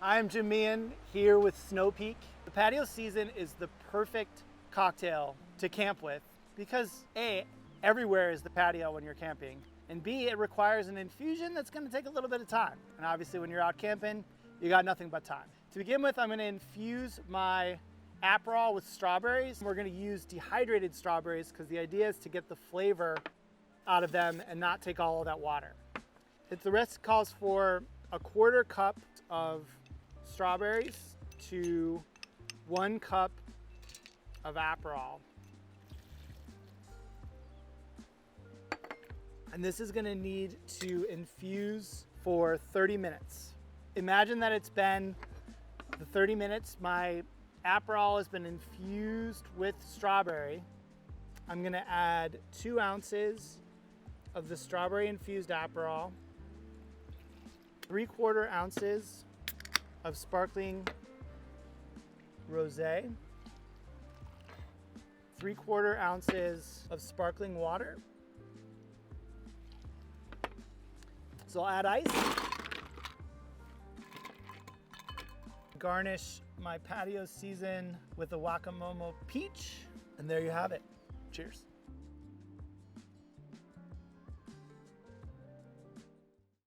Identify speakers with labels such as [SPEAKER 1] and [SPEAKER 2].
[SPEAKER 1] I'm Jim Meehan here with Snow Peak. The patio season is the perfect cocktail to camp with because A, everywhere is the patio when you're camping, and B, it requires an infusion that's going to take a little bit of time. And obviously when you're out camping, you got nothing but time. To begin with, I'm going to infuse my Aperol with strawberries. We're going to use dehydrated strawberries because the idea is to get the flavor out of them and not take all of that water. The recipe calls for a 1/4 cup of strawberries to 1 cup of Aperol. And this is going to need to infuse for 30 minutes. Imagine that it's been the 30 minutes. My Aperol has been infused with strawberry. I'm going to add 2 ounces of the strawberry infused Aperol, 3/4 ounces of sparkling rosé, 3/4 ounces of sparkling water. So I'll add ice. Garnish my patio season with a guacamole peach, and there you have it. Cheers.